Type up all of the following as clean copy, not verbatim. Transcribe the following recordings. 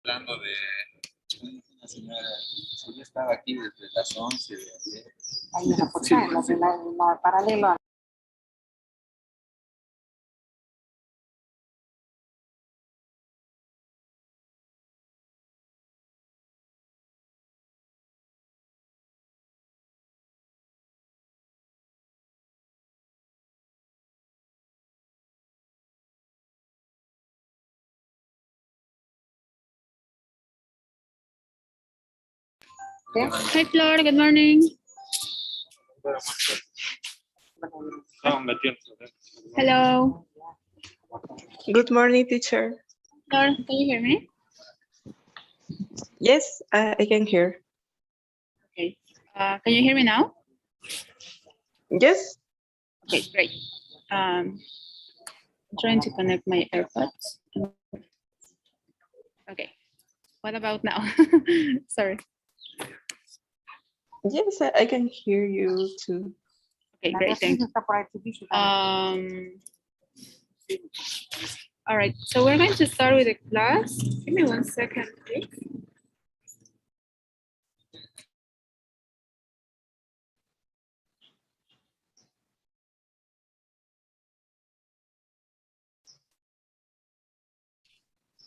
Hablando de una señora, yo estaba aquí desde las 11 de ayer. Hay una portada, sí. la paralela. Hi, Flor. Good morning. Hello. Good morning, teacher. Flor, can you hear me? Yes, I can hear. Okay. Can you hear me now? Yes. Okay, great. I'm trying to connect my AirPods. Okay. What about now? Sorry. Yes, I can hear you too. Okay, great. Thank you. All right. So we're going to start with the class. Give me 1 second, please.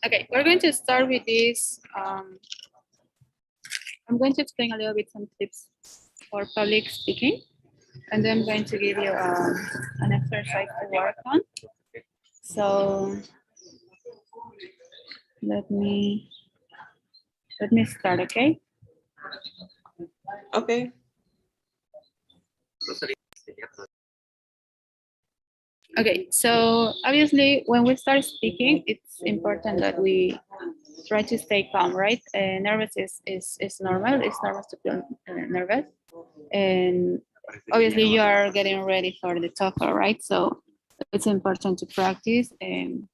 Okay, we're going to start with this. I'm going to explain a little bit some tips for public speaking, and then I'm going to give you an exercise to work on. So let me start, okay? Okay. Okay, so obviously when we start speaking, it's important that we try to stay calm, right? Nervous is normal. It's normal to feel nervous. And obviously you are getting ready for the TOEFL, right? So it's important to practice and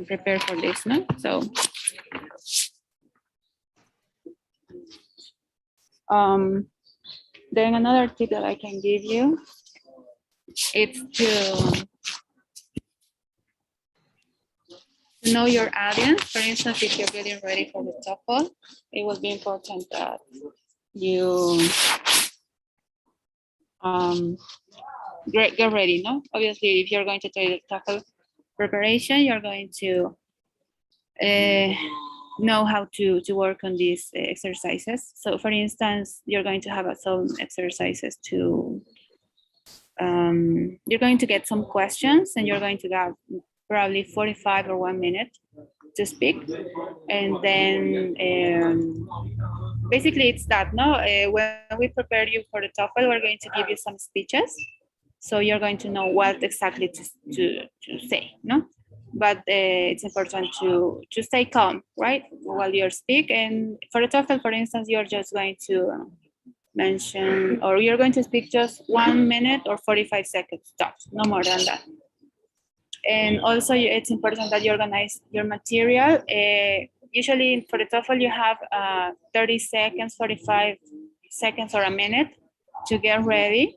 prepare for this, no? So then another tip that I can give you is to know your audience. For instance, if you're getting ready for the TOEFL, it will be important that you get ready, no? Obviously, if you're going to take the TOEFL preparation, you're going to know how to work on these exercises. So for instance, you're going to have some exercises to, you're going to get some questions and you're going to have probably 45 or 1 minute to speak. And then basically it's that, no? When we prepare you for the TOEFL, we're going to give you some speeches. So you're going to know what exactly to say, no? But it's important to stay calm, right, while you speak. And for the TOEFL, for instance, you're just going to mention, or you're going to speak just 1 minute or 45 seconds tops, no more than that. And also it's important that you organize your material. Usually for the TOEFL, you have 30 seconds, 45 seconds or a minute to get ready.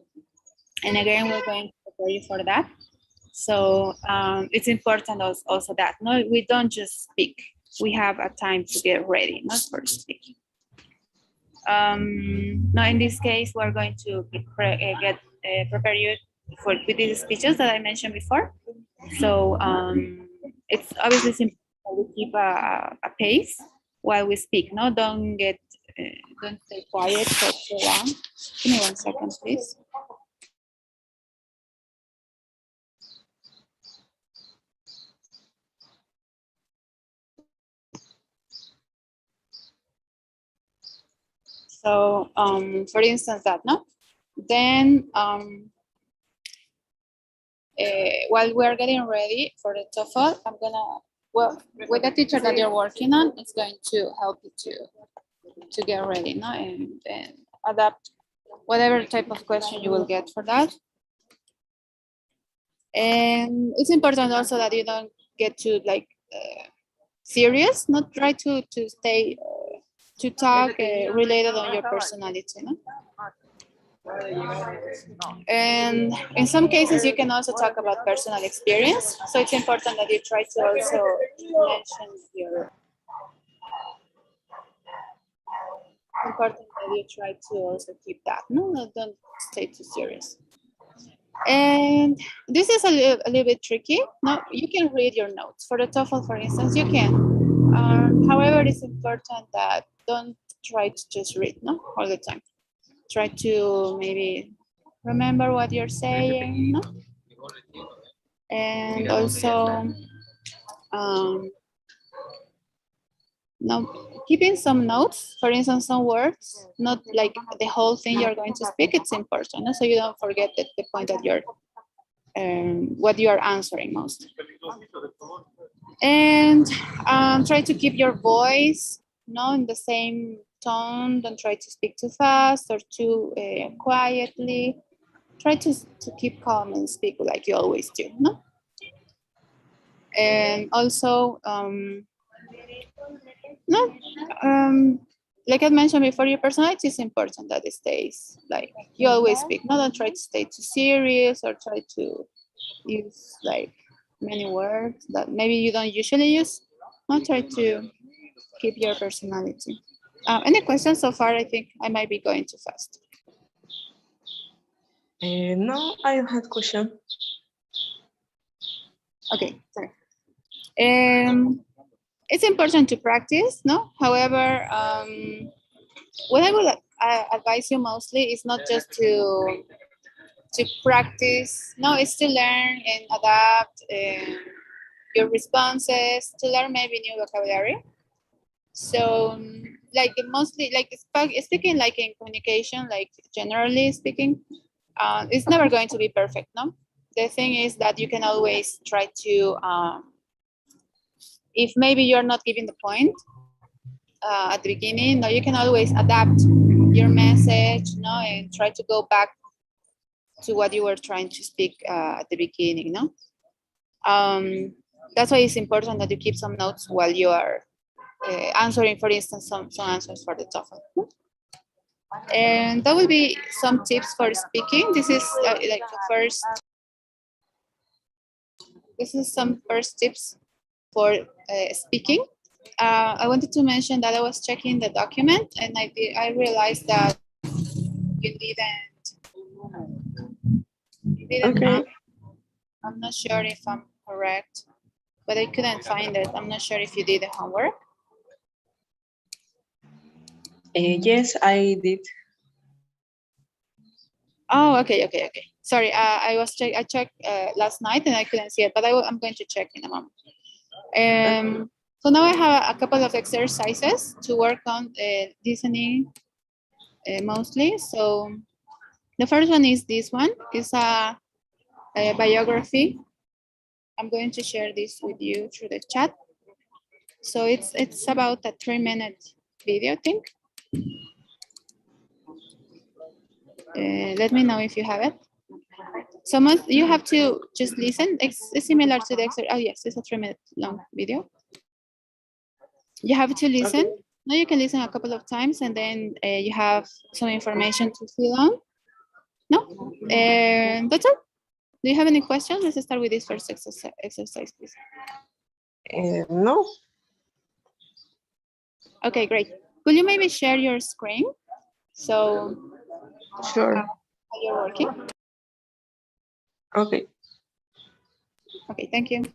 And again, we're going to prepare you for that. So it's important also that, no, we don't just speak. We have a time to get ready, not for speaking. Now in this case, we're going to prepare you with these speeches that I mentioned before. So it's obviously simple that we keep a pace while we speak. No, don't stay quiet for too long. Give me 1 second, please. So for instance, that, no? Then while we're getting ready for the TOEFL, I'm gonna, well, with the teacher that you're working on, it's going to help you to get ready, no? And adapt whatever type of question you will get for that. And it's important also that you don't get too like serious, not try to stay to talk related on your personality, no? And in some cases, you can also talk about personal experience. So it's important that you try to also mention important that you try to also keep that. No, don't stay too serious. And this is a little bit tricky. No, you can read your notes. For the TOEFL, for instance, you can. However, it's important that don't try to just read, no, all the time. Try to maybe remember what you're saying, no? And also, now keeping some notes, for instance, some words, not like the whole thing you're going to speak, it's important, no? So you don't forget the point that you're, what you are answering most. And try to keep your voice, in the same tone. Don't try to speak too fast or too quietly. Try to keep calm and speak like you always do, no? And also, like I mentioned before, your personality is important that it stays like you always speak. No, don't try to stay too serious or try to use like many words that maybe you don't usually use. Not try to keep your personality. Any questions so far? I think I might be going too fast. No, I don't have question. Okay, sorry. It's important to practice, no? However, what I would advise you mostly is not just to practice. No, it's to learn and adapt your responses, to learn maybe new vocabulary. So, like mostly, like speaking, like in communication, like generally speaking, it's never going to be perfect, no? The thing is that you can always try to, if maybe you're not giving the point at the beginning, no, you can always adapt your message, no, and try to go back to what you were trying to speak at the beginning, no? That's why it's important that you keep some notes while you are answering, for instance, some answers for the TOEFL. And that will be some tips for speaking. This is like the first. This is some first tips for speaking. I wanted to mention that I was checking the document and I realized that you didn't Okay. have. I'm not sure if I'm correct, but I couldn't find it. I'm not sure if you did the homework. Yes, I did. Oh, okay. Sorry, I checked last night and I couldn't see it, but I'm going to check in a moment. So now I have a couple of exercises to work on listening mostly. So the first one is this one. It's a biography. I'm going to share this with you through the chat. So it's about a 3-minute video, I think. Let me know if you have it. So you have to just listen. It's similar to the exercise. Oh yes, it's a 3-minute long video. You have to listen. Okay. Now you can listen a couple of times and then you have some information to fill on. No? And that's all. Do you have any questions? Let's start with this first exercise, please. No. Okay, great. Could you maybe share your screen? So Sure. how you're working? Okay. Okay, thank you.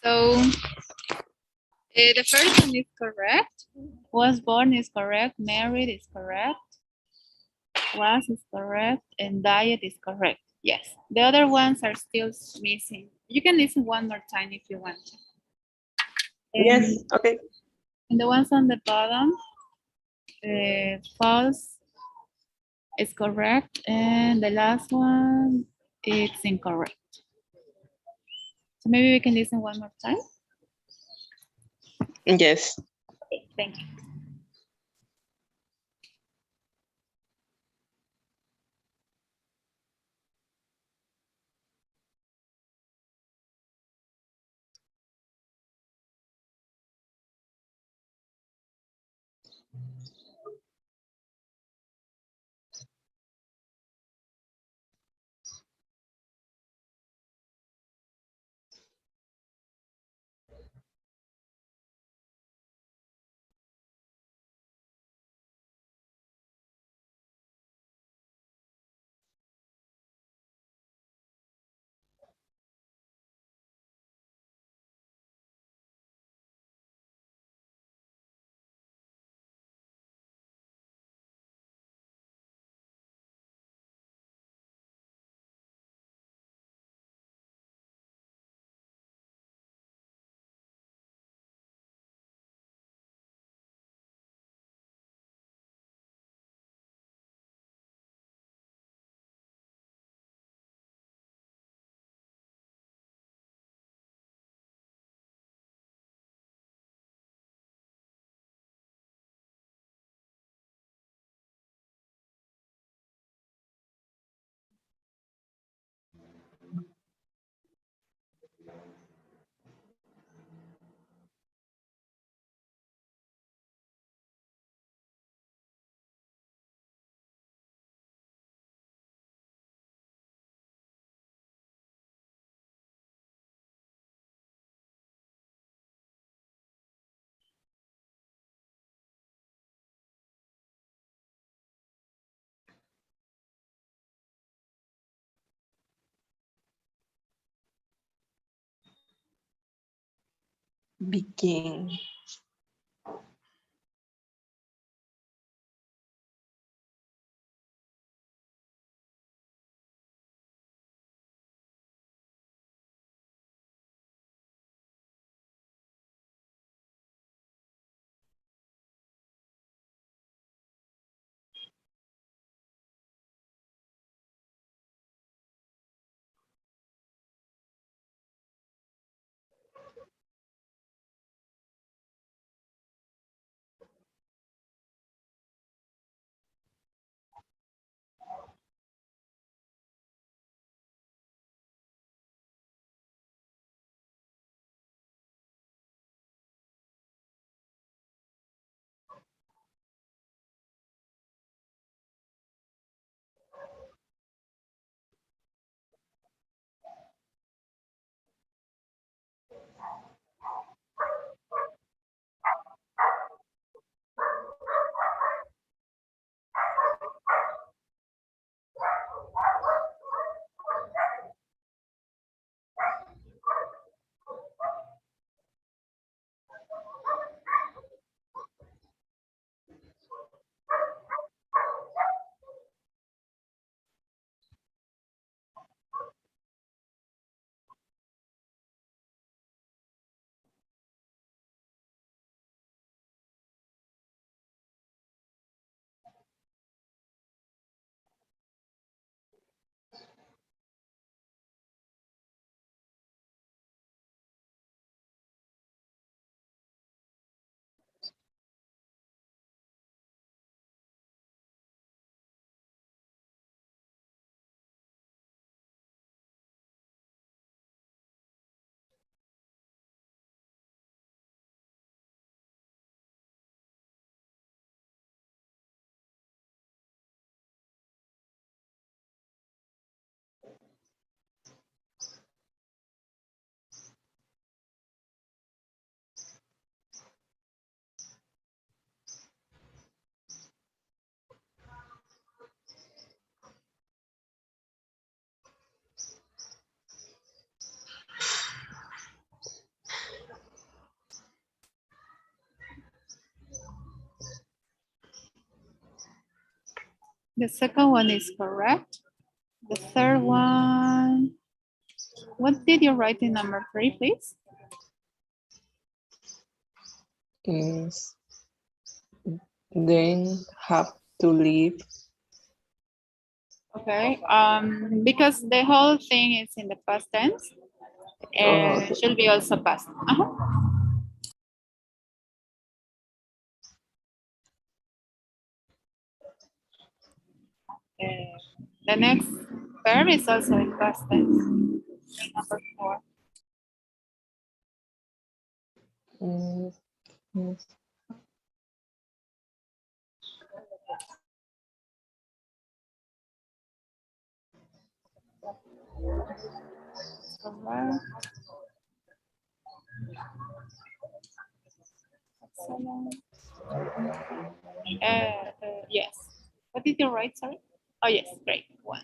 So the first one is correct. Was born is correct. Married is correct. Was is correct. And diet is correct. Yes. The other ones are still missing. You can listen one more time if you want. Yes, okay. And the ones on the bottom, false is correct. And the last one, it's incorrect. So maybe we can listen one more time. Yes. Okay, thank you. Begin. The second one is correct. The third one, what did you write in number 3, please? Is then have to leave. Okay, because the whole thing is in the past tense, Oh, it should be also past. The next verb is also in past tense. Number 4. mm, mm, Correct. Excellent. Yes. What did you write? Sorry. Oh yes, great. 1.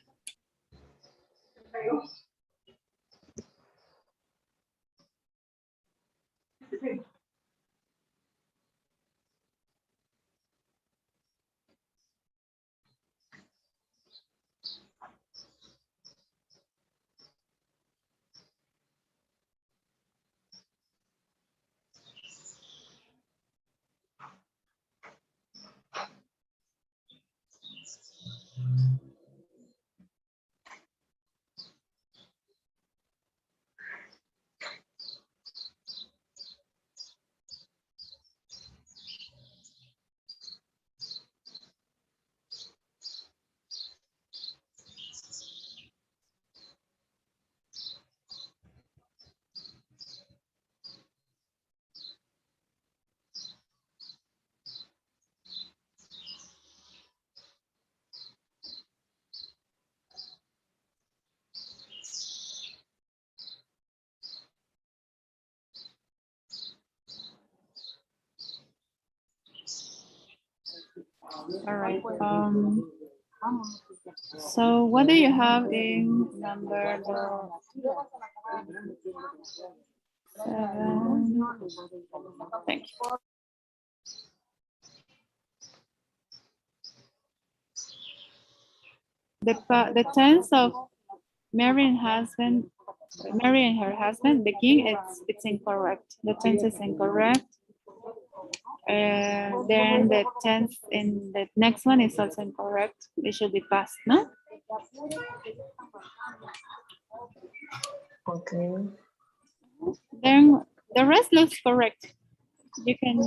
All right. So what do you have in number 7? Thank you. The tense of marry and her husband, the king, it's incorrect. The tense is incorrect. Then the tense in the next one is also incorrect. It should be past, no? okay. Then the rest looks correct. You can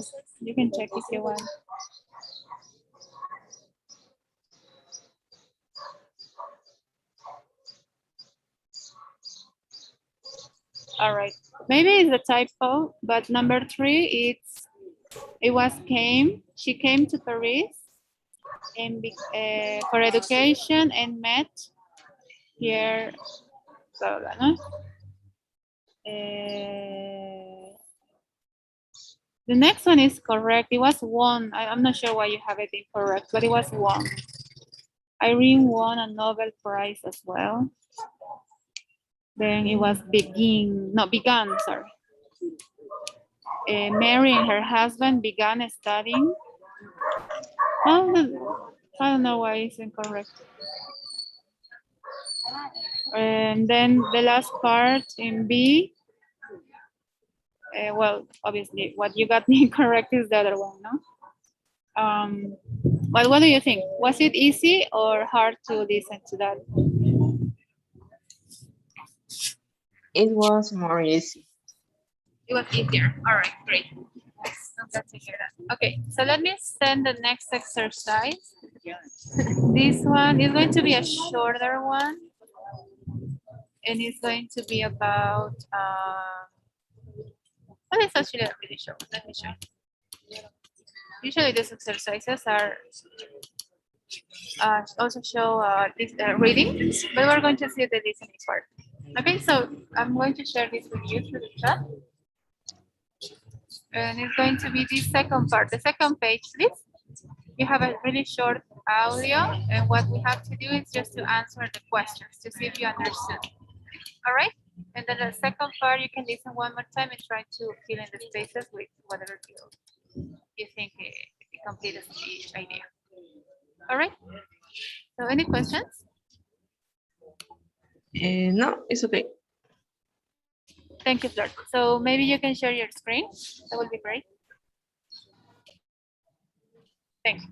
check if you want. All right. Maybe it's a typo, but number 3, she came to Paris and for education and met here. Blah, blah, no? The next one is correct. It was won. I'm not sure why you have it incorrect, but it was won. Irene won a Nobel Prize as well. Then it was began, sorry. Mary and her husband began studying. Oh, I don't know why it's incorrect. And then the last part in B, well, obviously what you got incorrect is the other one, no? But what do you think? Was it easy or hard to listen to that? It was more easy. It was easier. All right, great. I'm glad to hear that. Okay, so let me send the next exercise. This one is going to be a shorter one. And it's going to be about, well, it's actually a really short. Let me show you. Usually these exercises are also show this reading, but we're going to see the listening part. Okay, so I'm going to share this with you through the chat. And it's going to be the second part, the second page, please. You have a really short audio, and what we have to do is just to answer the questions to see if you understood. All right, and then the second part, you can listen one more time and try to fill in the spaces with whatever you think it completes the idea. All right. So any questions? No, it's okay. Thank you, Flor. So maybe you can share your screen. That would be great. Thank you.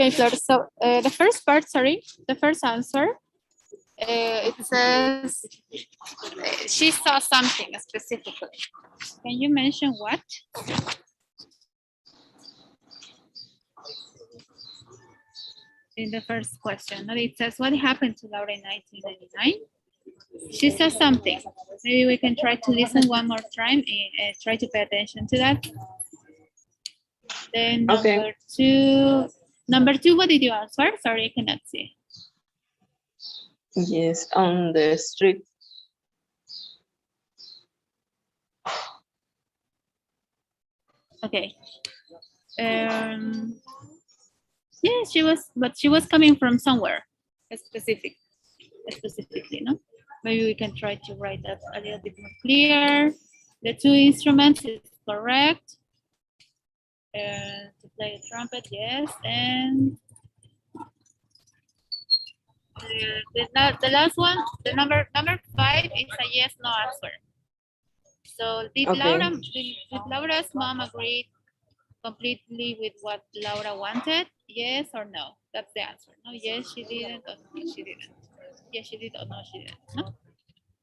Okay, Flor. So the first part, sorry, the first answer, it says she saw something specifically. Can you mention what? In the first question, no, it says what happened to Laura in 1999. She saw something. Maybe we can try to listen one more time and try to pay attention to that. Then Okay. number two, what did you answer? Sorry, I cannot see. Yes, on the street. Okay. Yeah, but she was coming from somewhere specifically, no? Maybe we can try to write that a little bit more clear. The two instruments is correct. To play a trumpet, yes, and the last one, the number 5 is a yes no answer. So did Okay. Laura's mom agree completely with what Laura wanted? Yes or no? That's the answer. No, yes, she didn't, or no, she didn't. Yes, she did, or no, she didn't. No?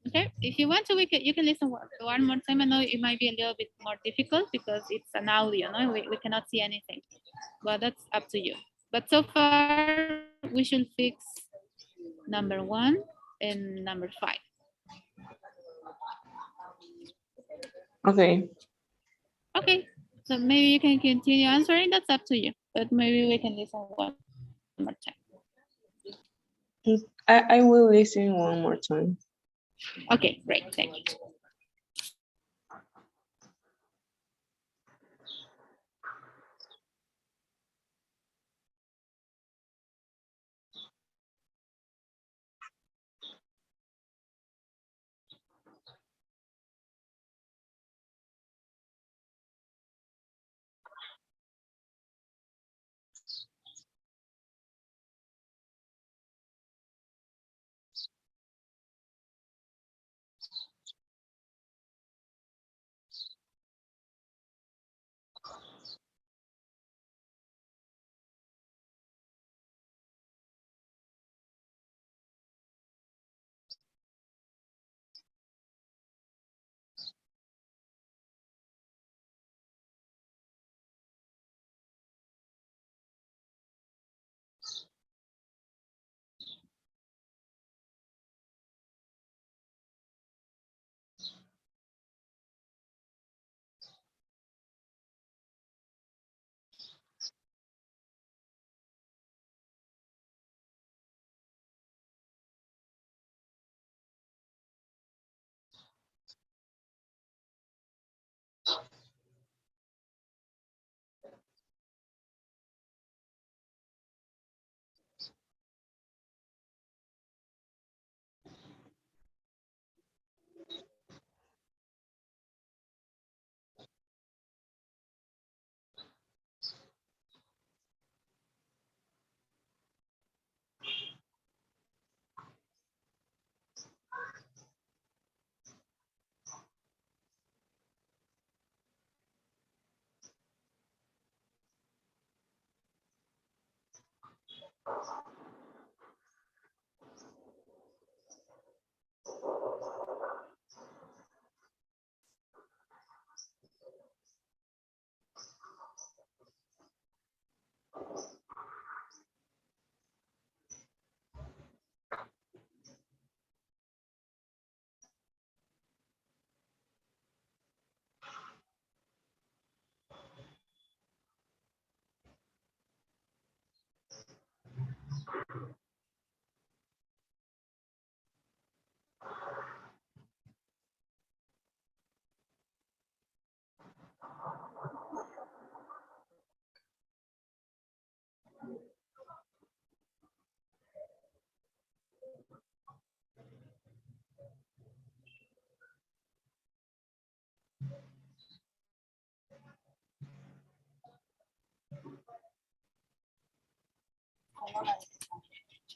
Okay, if you want to, you can listen one more time. I know it might be a little bit more difficult because it's an audio, no? We cannot see anything, but that's up to you. But so far, we should fix number 1 and number 5. Okay. Okay, so maybe you can continue answering. That's up to you, but maybe we can listen one more time. I will listen one more time. Okay, great, thank you.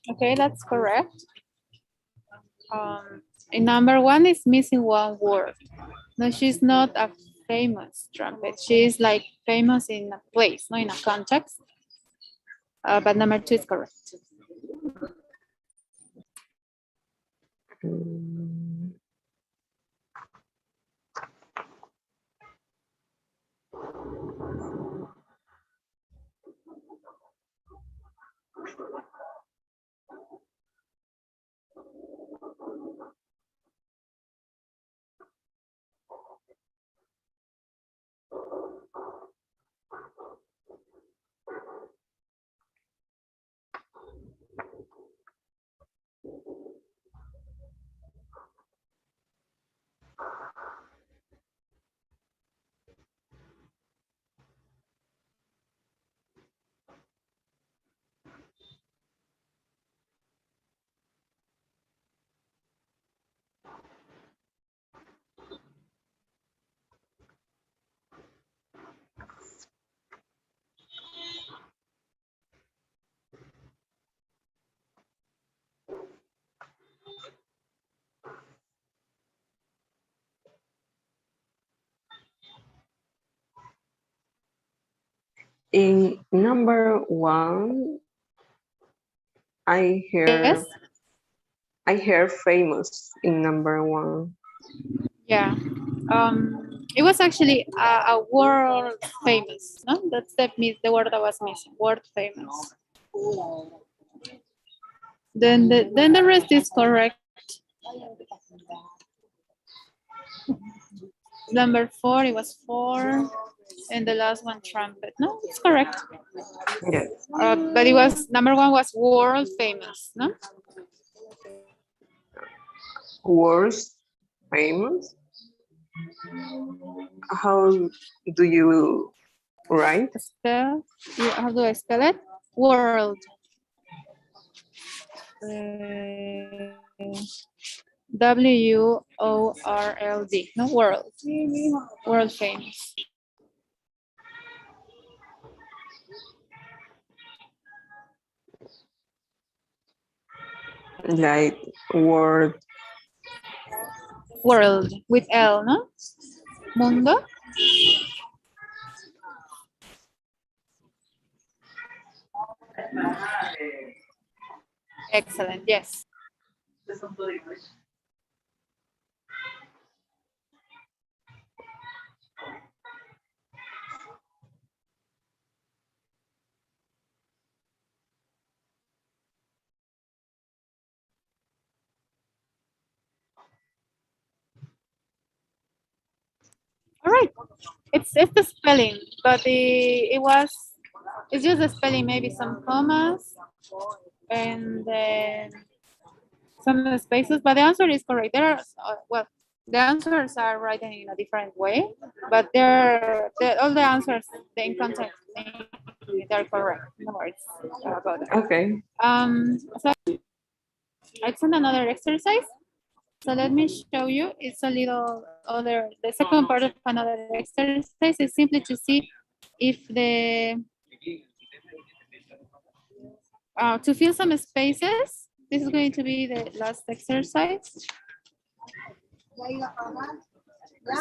Okay, that's correct. In number one is missing one word. No, she's not a famous trumpet. She is like famous in a place, not in a context. But number two is correct. Mm, In number one, Yes. I hear famous in number one. Yeah. It was actually a world famous. No, that's the word that was missing. World famous. Then the rest is correct. Number four, it was four, and the last one trumpet. No, it's correct. Yes. But it was number one was world famous. No. Words famous. How do you write? Spell. How do I spell it? World. WORLD. No, world. World famous. Like word. World with L, no? Mundo. Excellent. Yes. All right. It's the spelling, but it's just the spelling. Maybe some commas and then some spaces. But the answer is correct. There are well, the answers are written in a different way, but all the answers in context they're correct. No worries about that. Okay. So I sent another exercise. So let me show you. It's a little other. The second part of another exercise is simply to see if to fill some spaces. This is going to be the last exercise.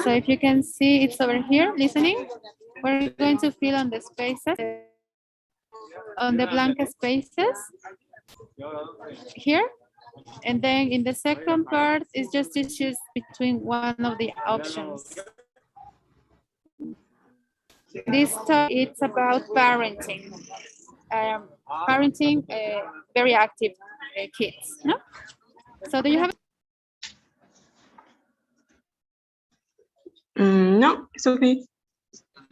So if you can see, it's over here, listening. We're going to fill on the spaces, on the blank spaces here. And then in the second part is just to choose between one of the options. This talk, it's about parenting. Parenting very active kids, no? So do you have? No, it's okay.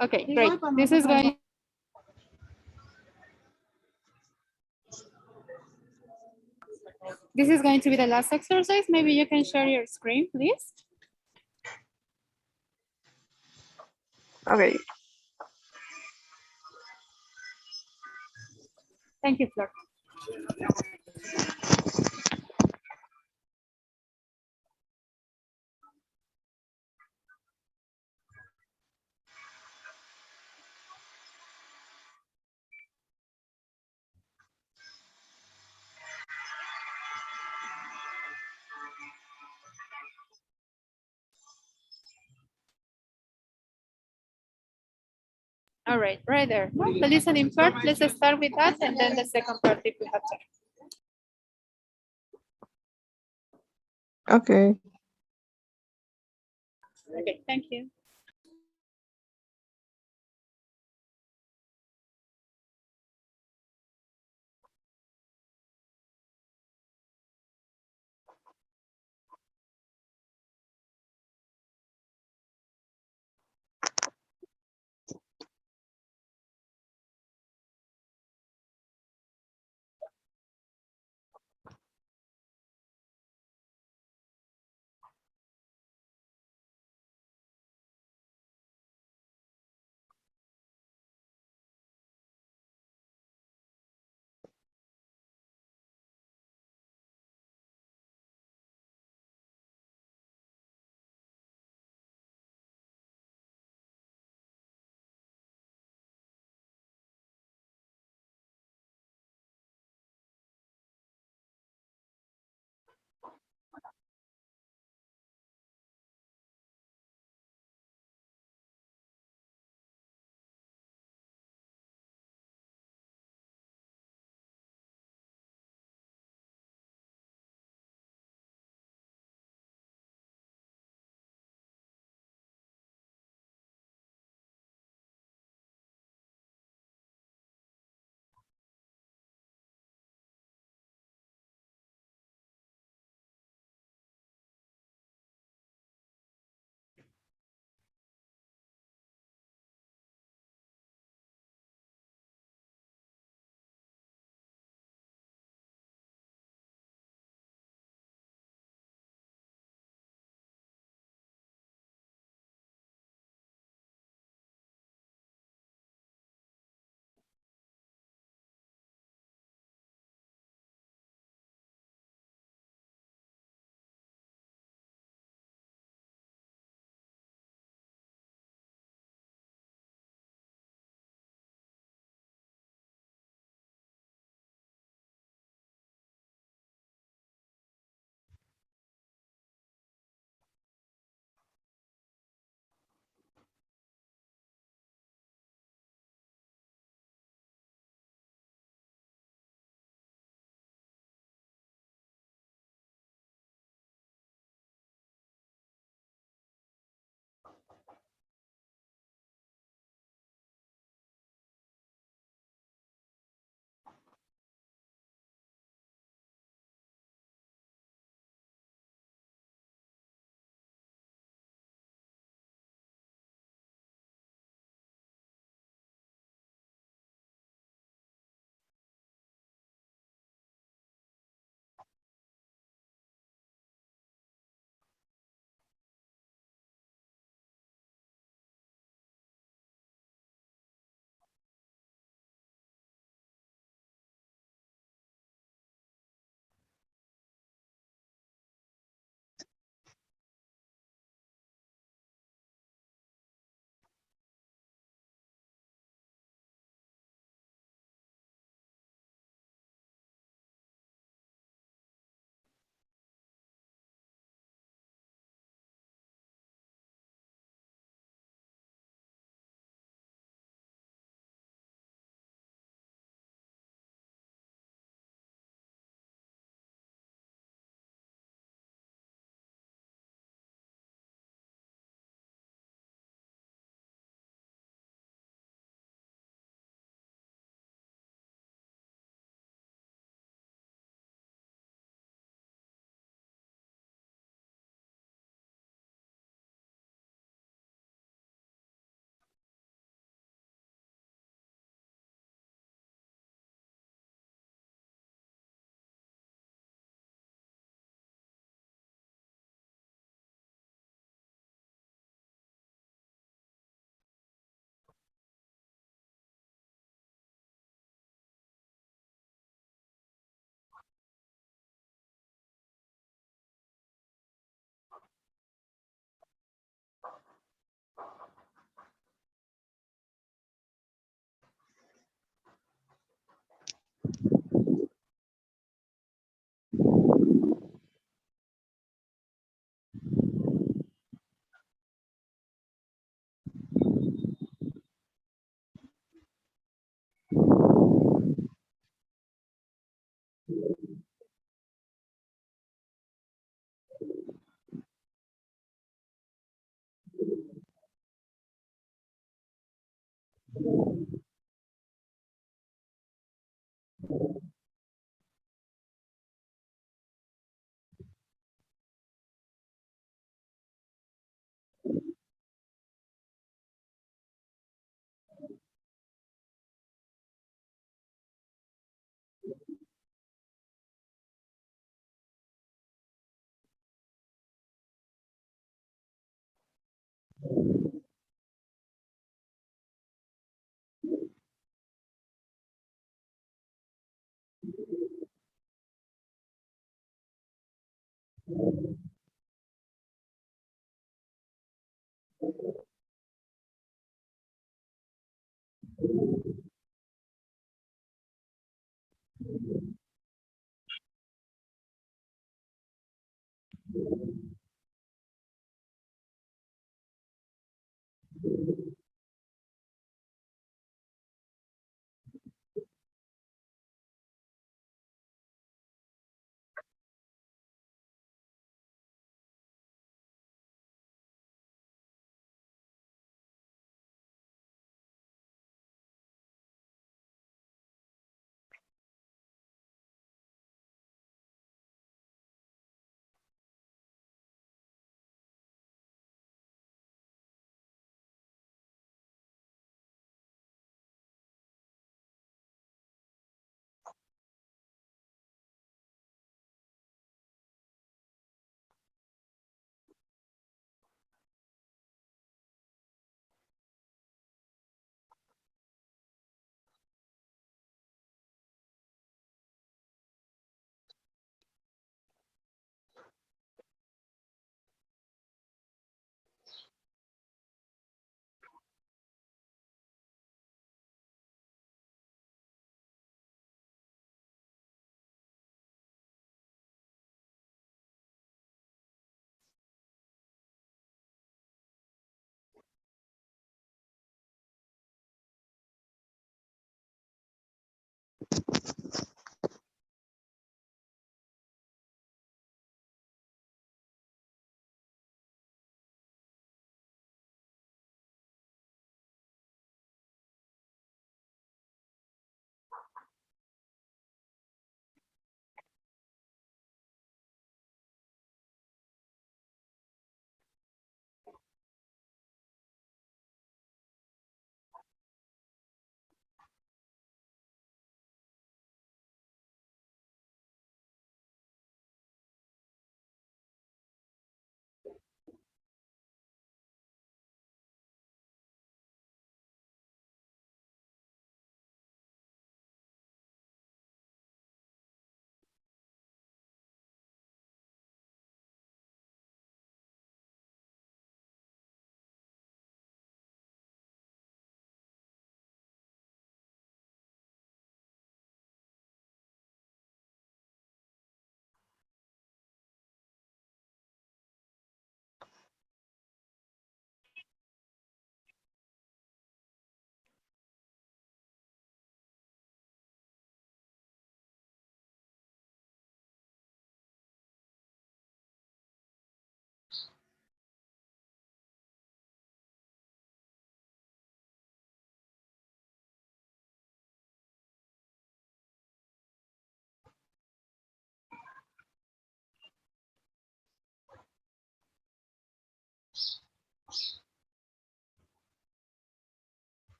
Okay, great. This is going. This is going to be the last exercise. Maybe you can share your screen, please. Okay. Thank you, Flor. All right there. No, the listening part, let's start with that and then the second part if we have time. Okay. Okay, thank you.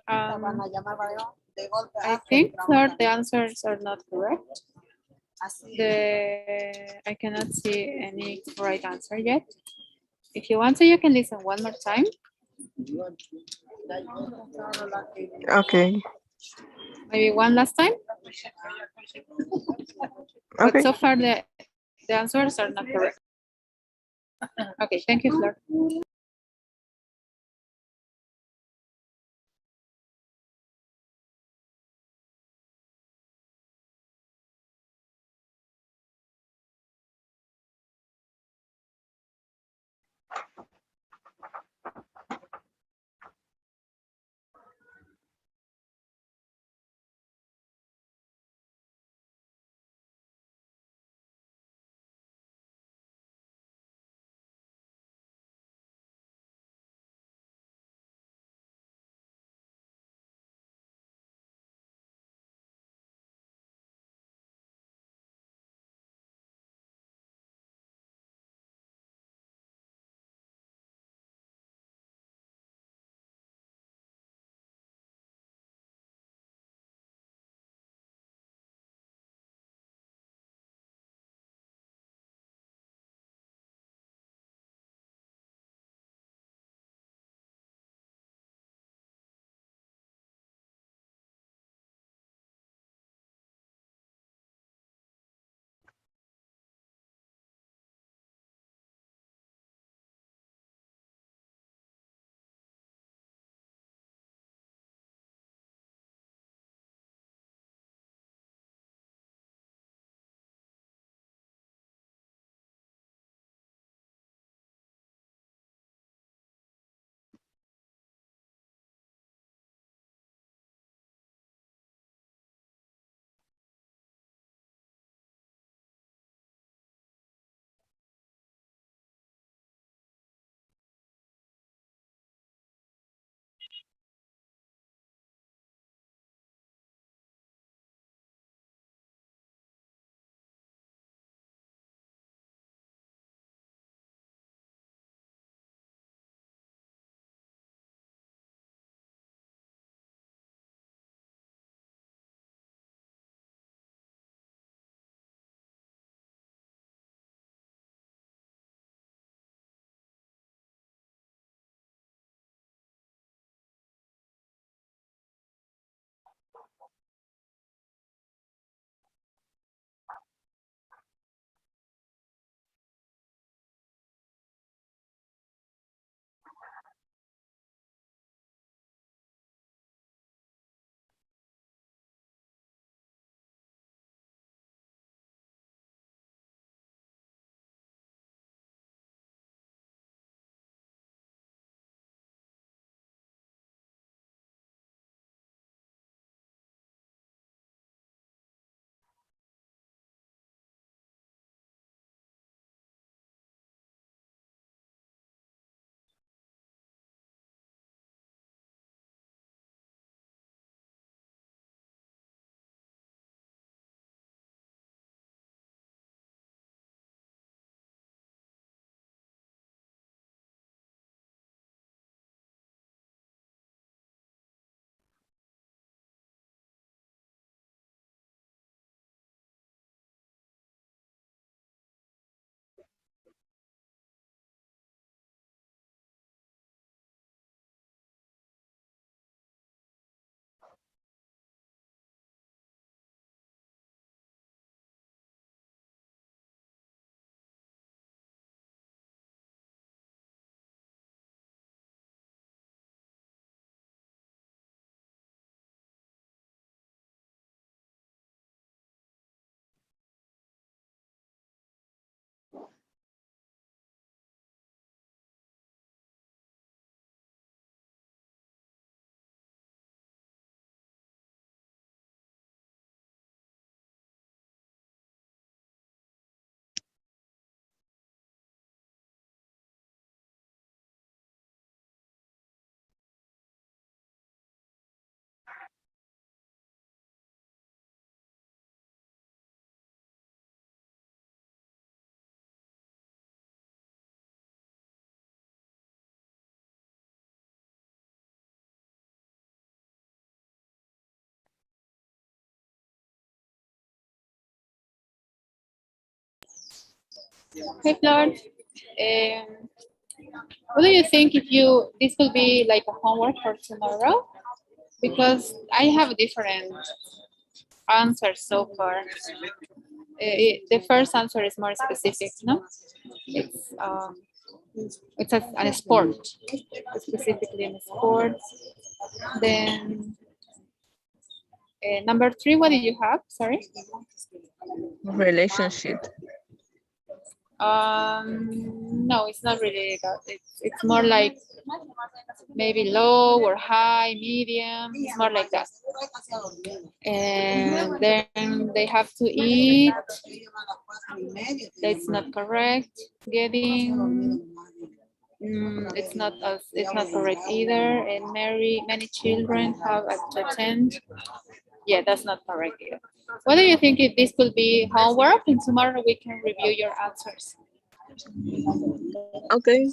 Van a llamar para de golpe. I think Flor, the answers are not correct. Así. I cannot see any right answer yet. If you want to, you can listen one more time. Okay. Maybe one last time. But Okay. so far the answers are not correct. Okay, thank you, Flor. Hey, Flor. What do you think if this will be like a homework for tomorrow? Because I have different answers so far. The first answer is more specific, no? It's a sport, specifically in sport. Then number 3, what did you have? Sorry. Relationship. No, it's not really that. It's more like maybe low or high, medium. It's more like that. And then they have to eat. That's not correct. Getting. It's not correct either. And many children have to attend. Yeah, that's not correct either. What do you think if this could be homework and tomorrow we can review your answers? Okay.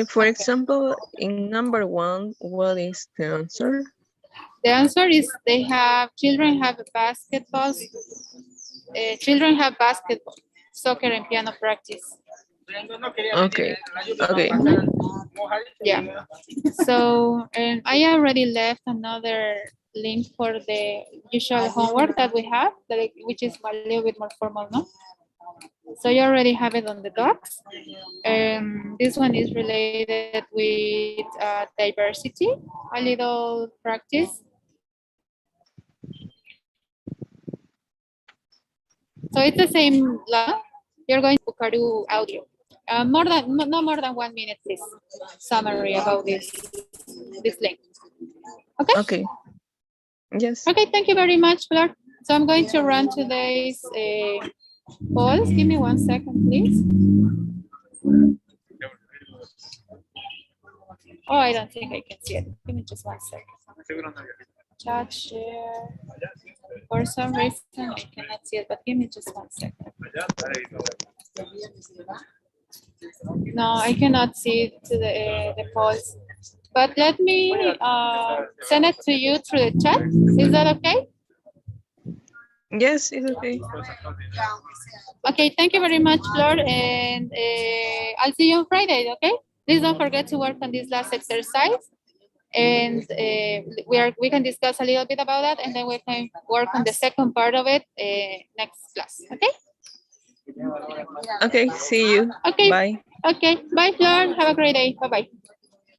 For example, in number 1, what is the answer? The answer is children have basketball, soccer and piano practice. Okay. Okay. Yeah. So, and I already left another link for the usual homework that we have, which is a little bit more formal, no? So you already have it on the docs. This one is related with diversity, a little practice. So it's the same level. You're going to Bukaru audio. No more than 1 minute, please. Summary about this link. Okay? Okay. Yes. Okay, thank you very much, Flor. So I'm going to run today's polls. Give me 1 second, please. Oh, I don't think I can see it. Give me just 1 second. Chat share. For some reason, I cannot see it, but give me just 1 second. No, I cannot see the polls. But let me send it to you through the chat. Is that okay? Yes, it's okay. Okay, thank you very much, Flor. And I'll see you on Friday, okay? Please don't forget to work on this last exercise. And we can discuss a little bit about that, and then we can work on the second part of it next class, okay? Okay, see you. Okay. Bye. Okay, bye, Flor. Have a great day. Bye-bye.